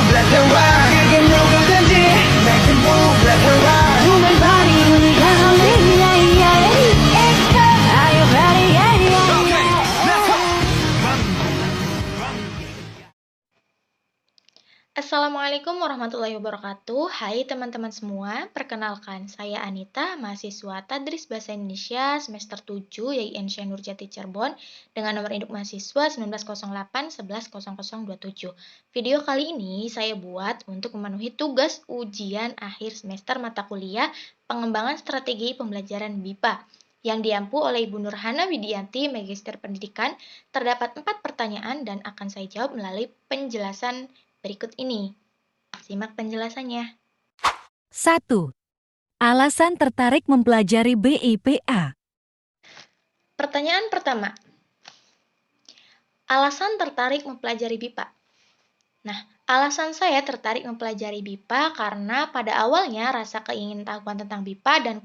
left and right 그게 누구든지 make a move left and right Human body, only calling, yeah, yeah. Are you ready? Yeah, yeah. Okay, let's go. Assalamualaikum warahmatullahi wabarakatuh. Hai teman-teman semua, perkenalkan saya Anita, mahasiswa Tadris Bahasa Indonesia semester 7 YIN Syekh Nurjati Cirebon dengan nomor induk mahasiswa 1908110027. Video kali ini saya buat untuk memenuhi tugas ujian akhir semester mata kuliah Pengembangan Strategi Pembelajaran BIPA yang diampu oleh Ibu Nurhana Widianti, Magister Pendidikan. Terdapat 4 pertanyaan dan akan saya jawab melalui penjelasan berikut ini. Simak penjelasannya. 1. Alasan tertarik mempelajari BIPA. Pertanyaan pertama. Alasan tertarik mempelajari BIPA. Nah, alasan saya tertarik mempelajari BIPA karena pada awalnya rasa keingintahuan tentang BIPA dan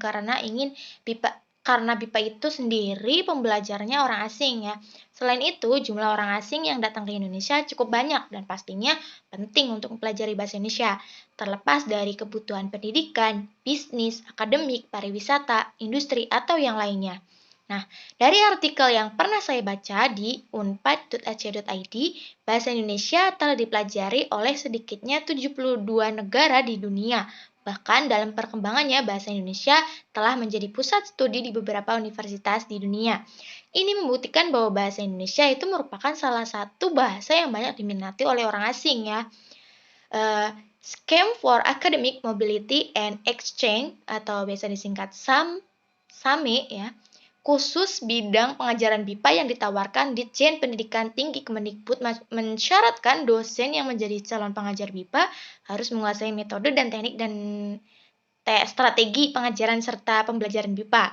karena BIPA itu sendiri pembelajarnya orang asing ya. Selain itu, jumlah orang asing yang datang ke Indonesia cukup banyak dan pastinya penting untuk mempelajari bahasa Indonesia. Terlepas dari kebutuhan pendidikan, bisnis, akademik, pariwisata, industri, atau yang lainnya. Nah, dari artikel yang pernah saya baca di unpad.ac.id, bahasa Indonesia telah dipelajari oleh sedikitnya 72 negara di dunia. Bahkan dalam perkembangannya, bahasa Indonesia telah menjadi pusat studi di beberapa universitas di dunia. Ini membuktikan bahwa bahasa Indonesia itu merupakan salah satu bahasa yang banyak diminati oleh orang asing ya. Scheme for Academic Mobility and Exchange atau biasa disingkat SAME ya. Khusus bidang pengajaran BIPA yang ditawarkan di Ditjen Pendidikan Tinggi Kemendikbud mensyaratkan dosen yang menjadi calon pengajar BIPA harus menguasai metode dan teknik dan strategi pengajaran serta pembelajaran BIPA.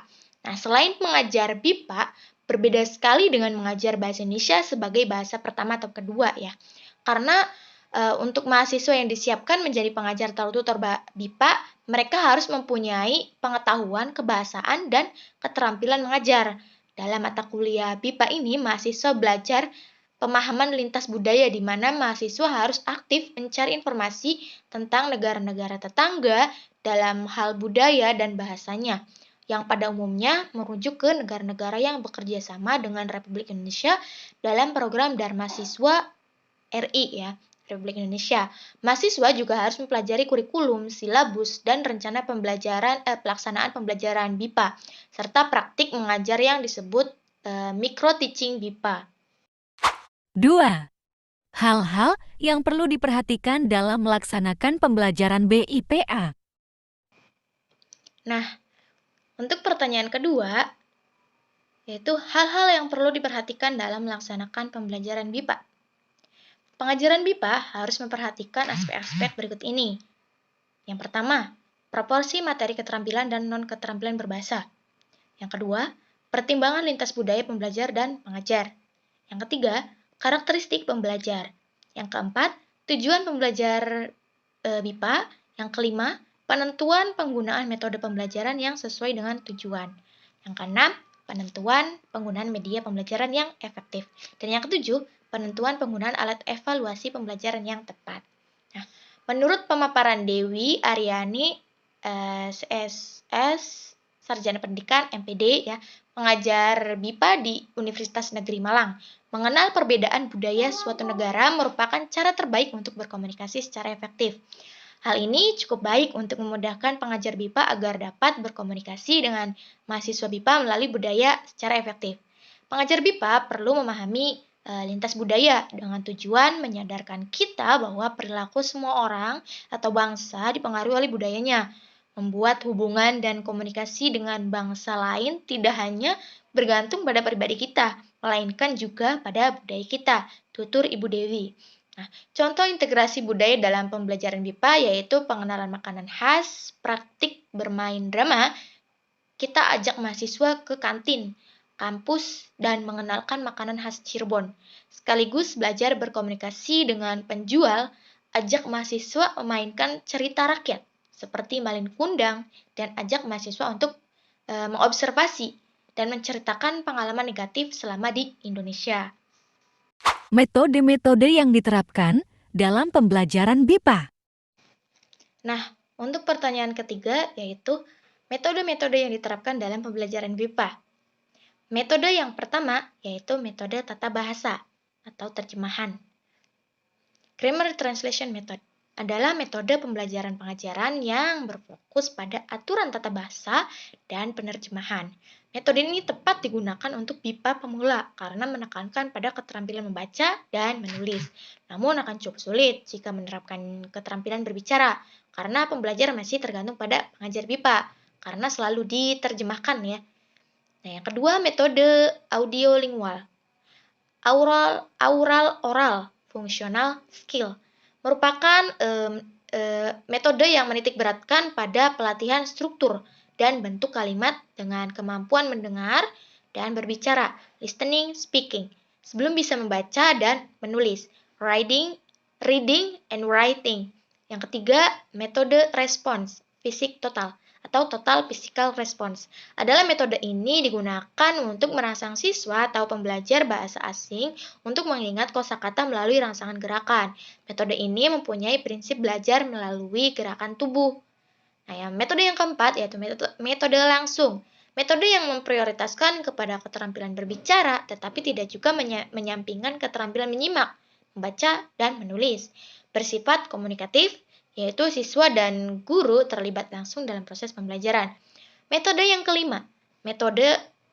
Nah, selain mengajar BIPA, berbeda sekali dengan mengajar bahasa Indonesia sebagai bahasa pertama atau kedua ya. Karena untuk mahasiswa yang disiapkan menjadi pengajar atau tutor BIPA, mereka harus mempunyai pengetahuan, kebahasaan, dan keterampilan mengajar. Dalam mata kuliah BIPA ini, mahasiswa belajar pemahaman lintas budaya di mana mahasiswa harus aktif mencari informasi tentang negara-negara tetangga dalam hal budaya dan bahasanya, yang pada umumnya merujuk ke negara-negara yang bekerja sama dengan Republik Indonesia dalam program Dharma Siswa RI ya. Republik Indonesia. Mahasiswa juga harus mempelajari kurikulum, silabus, dan rencana pelaksanaan pembelajaran BIPA, serta praktik mengajar yang disebut micro teaching BIPA. 2. Hal-hal yang perlu diperhatikan dalam melaksanakan pembelajaran BIPA. Nah, untuk pertanyaan kedua, yaitu hal-hal yang perlu diperhatikan dalam melaksanakan pembelajaran BIPA. Pengajaran BIPA harus memperhatikan aspek-aspek berikut ini. Yang pertama, proporsi materi keterampilan dan non-keterampilan berbahasa. Yang kedua, pertimbangan lintas budaya pembelajar dan pengajar. Yang ketiga, karakteristik pembelajar. Yang keempat, tujuan pembelajar BIPA. Yang kelima, penentuan penggunaan metode pembelajaran yang sesuai dengan tujuan. Yang keenam, penentuan penggunaan media pembelajaran yang efektif. Dan yang ketujuh, penentuan penggunaan alat evaluasi pembelajaran yang tepat. Nah, menurut pemaparan Dewi Aryani, SSS, Sarjana Pendidikan, MPD, ya, pengajar BIPA di Universitas Negeri Malang, mengenal perbedaan budaya suatu negara merupakan cara terbaik untuk berkomunikasi secara efektif. Hal ini cukup baik untuk memudahkan pengajar BIPA agar dapat berkomunikasi dengan mahasiswa BIPA melalui budaya secara efektif. Pengajar BIPA perlu memahami lintas budaya dengan tujuan menyadarkan kita bahwa perilaku semua orang atau bangsa dipengaruhi oleh budayanya. Membuat hubungan dan komunikasi dengan bangsa lain tidak hanya bergantung pada pribadi kita, melainkan juga pada budaya kita, tutur Ibu Dewi. Nah, contoh integrasi budaya dalam pembelajaran BIPA yaitu pengenalan makanan khas, praktik bermain drama, kita ajak mahasiswa ke kantin, kampus, dan mengenalkan makanan khas Cirebon. Sekaligus belajar berkomunikasi dengan penjual, ajak mahasiswa memainkan cerita rakyat, seperti Malin Kundang, dan ajak mahasiswa untuk mengobservasi dan menceritakan pengalaman negatif selama di Indonesia. Metode-metode yang diterapkan dalam pembelajaran BIPA? Nah, untuk pertanyaan ketiga yaitu metode-metode yang diterapkan dalam pembelajaran BIPA. Metode yang pertama yaitu metode tata bahasa atau terjemahan. Grammar Translation Method adalah metode pembelajaran pengajaran yang berfokus pada aturan tata bahasa dan penerjemahan. Metode ini tepat digunakan untuk BIPA pemula karena menekankan pada keterampilan membaca dan menulis. Namun akan cukup sulit jika menerapkan keterampilan berbicara karena pembelajar masih tergantung pada pengajar BIPA karena selalu diterjemahkan ya. Nah, yang kedua metode audiolingual. Oral functional skill merupakan metode yang menitik beratkan pada pelatihan struktur dan bentuk kalimat dengan kemampuan mendengar dan berbicara, listening, speaking, sebelum bisa membaca dan menulis, reading, and writing. Yang ketiga, metode response, fisik total, atau total physical response. Adalah metode ini digunakan untuk merangsang siswa atau pembelajar bahasa asing untuk mengingat kosakata melalui rangsangan gerakan. Metode ini mempunyai prinsip belajar melalui gerakan tubuh. Nah, metode yang keempat yaitu metode langsung. Metode yang memprioritaskan kepada keterampilan berbicara tetapi tidak juga menyampingkan keterampilan menyimak, membaca, dan menulis. Bersifat komunikatif, yaitu siswa dan guru terlibat langsung dalam proses pembelajaran. Metode yang kelima, metode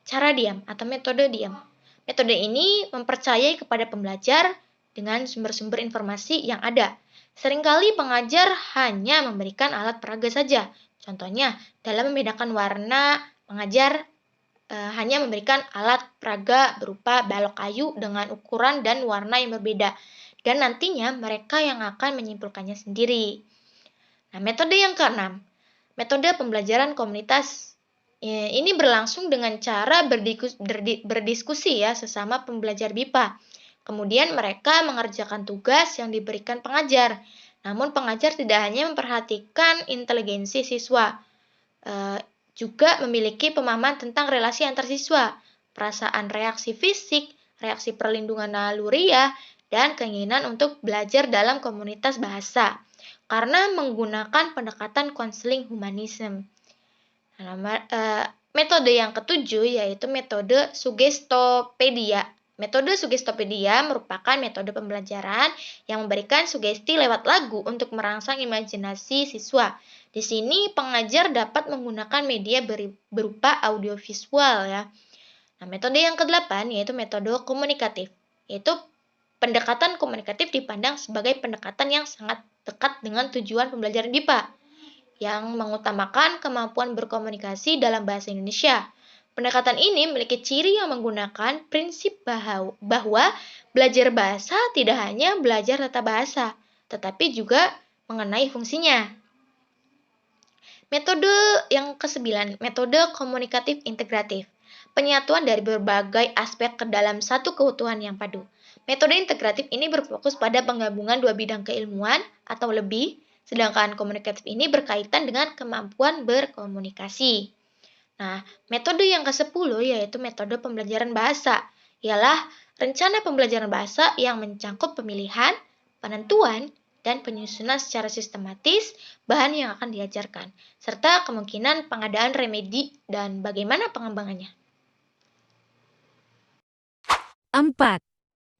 cara diam atau metode diam. Metode ini mempercayai kepada pembelajar dengan sumber-sumber informasi yang ada. Seringkali pengajar hanya memberikan alat peraga saja. Contohnya, dalam membedakan warna, pengajar hanya memberikan alat peraga berupa balok kayu dengan ukuran dan warna yang berbeda. Dan nantinya mereka yang akan menyimpulkannya sendiri. Nah, metode yang keenam, metode pembelajaran komunitas. Ini berlangsung dengan cara berdiskusi ya sesama pembelajar BIPA. Kemudian mereka mengerjakan tugas yang diberikan pengajar. Namun pengajar tidak hanya memperhatikan inteligensi siswa, juga memiliki pemahaman tentang relasi antar siswa, perasaan reaksi fisik, reaksi perlindungan naluriah, dan keinginan untuk belajar dalam komunitas bahasa karena menggunakan pendekatan konseling humanisme. Metode yang ketujuh yaitu metode sugestopedia. Metode sugestopedia merupakan metode pembelajaran yang memberikan sugesti lewat lagu untuk merangsang imajinasi siswa. Di sini pengajar dapat menggunakan media berupa audiovisual ya. Nah, metode yang kedelapan yaitu metode komunikatif, yaitu pendekatan komunikatif dipandang sebagai pendekatan yang sangat dekat dengan tujuan pembelajaran BIPA, yang mengutamakan kemampuan berkomunikasi dalam bahasa Indonesia. Pendekatan ini memiliki ciri yang menggunakan prinsip bahwa belajar bahasa tidak hanya belajar tata bahasa, tetapi juga mengenai fungsinya. Metode yang ke-9, metode komunikatif integratif. Penyatuan dari berbagai aspek ke dalam satu keutuhan yang padu. Metode integratif ini berfokus pada penggabungan dua bidang keilmuan atau lebih, sedangkan komunikatif ini berkaitan dengan kemampuan berkomunikasi. Nah, metode yang ke-10 yaitu metode pembelajaran bahasa, ialah rencana pembelajaran bahasa yang mencangkup pemilihan, penentuan, dan penyusunan secara sistematis bahan yang akan diajarkan, serta kemungkinan pengadaan remedi dan bagaimana pengembangannya. 4.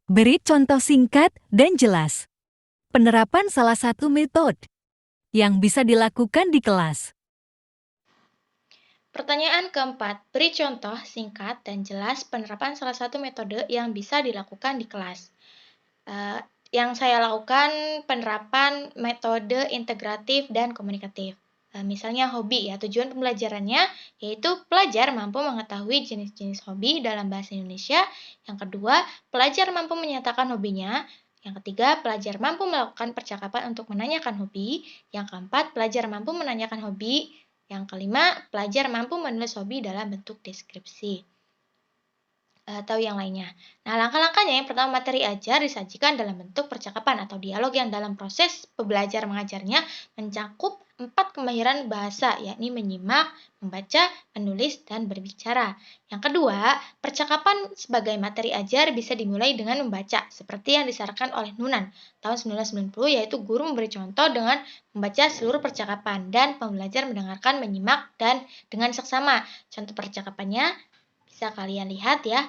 Beri contoh singkat dan jelas. Penerapan salah satu metode yang bisa dilakukan di kelas. Pertanyaan keempat, beri contoh singkat dan jelas penerapan salah satu metode yang bisa dilakukan di kelas. Yang saya lakukan penerapan metode integratif dan komunikatif. Misalnya hobi ya, tujuan pembelajarannya yaitu pelajar mampu mengetahui jenis-jenis hobi dalam bahasa Indonesia. Yang kedua, pelajar mampu menyatakan hobinya. Yang ketiga, pelajar mampu melakukan percakapan untuk menanyakan hobi. Yang keempat, pelajar mampu menanyakan hobi. Yang kelima, pelajar mampu menulis hobi dalam bentuk deskripsi. atau yang lainnya. Nah, langkah-langkahnya yang pertama, materi ajar disajikan dalam bentuk percakapan atau dialog yang dalam proses pembelajar mengajarnya mencakup 4 kemahiran bahasa, yakni menyimak, membaca, menulis, dan berbicara. Yang kedua, percakapan sebagai materi ajar bisa dimulai dengan membaca, seperti yang disarankan oleh Nunan tahun 1990, yaitu guru memberi contoh dengan membaca seluruh percakapan dan pembelajar mendengarkan, menyimak, dan dengan seksama. Contoh percakapannya bisa kalian lihat ya.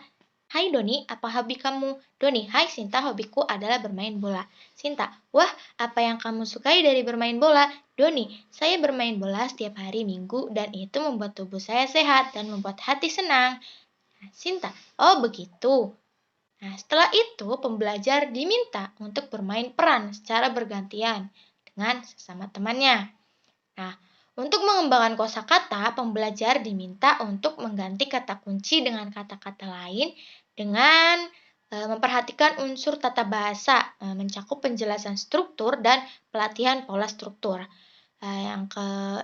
Hai Doni, apa hobi kamu? Doni, hai Sinta, hobiku adalah bermain bola. Sinta, wah, apa yang kamu sukai dari bermain bola? Doni, saya bermain bola setiap hari Minggu dan itu membuat tubuh saya sehat dan membuat hati senang. Sinta, oh begitu. Nah, setelah itu pembelajar diminta untuk bermain peran secara bergantian dengan sesama temannya. Nah, untuk mengembangkan kosakata, pembelajar diminta untuk mengganti kata kunci dengan kata-kata lain dengan memperhatikan unsur tata bahasa, mencakup penjelasan struktur dan pelatihan pola struktur.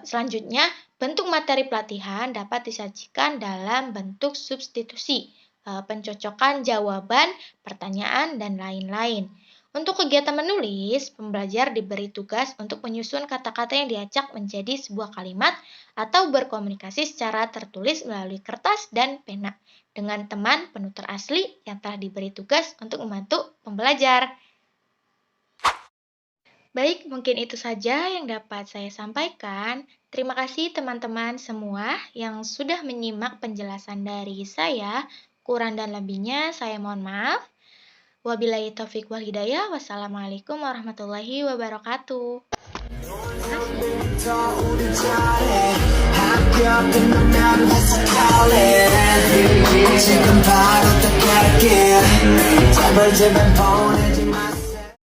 Selanjutnya, bentuk materi pelatihan dapat disajikan dalam bentuk substitusi, pencocokan jawaban, pertanyaan, dan lain-lain. Untuk kegiatan menulis, pembelajar diberi tugas untuk menyusun kata-kata yang diacak menjadi sebuah kalimat atau berkomunikasi secara tertulis melalui kertas dan pena dengan teman penutur asli yang telah diberi tugas untuk membantu pembelajar. Baik, mungkin itu saja yang dapat saya sampaikan. Terima kasih teman-teman semua yang sudah menyimak penjelasan dari saya. Kurang dan lebihnya saya mohon maaf. Wabillahi taufiq wal hidayah. Wassalamualaikum warahmatullahi wabarakatuh. 우리 잘해 합격 끝나면 회사 갈래 지금 바로 또 갈게 제발 보내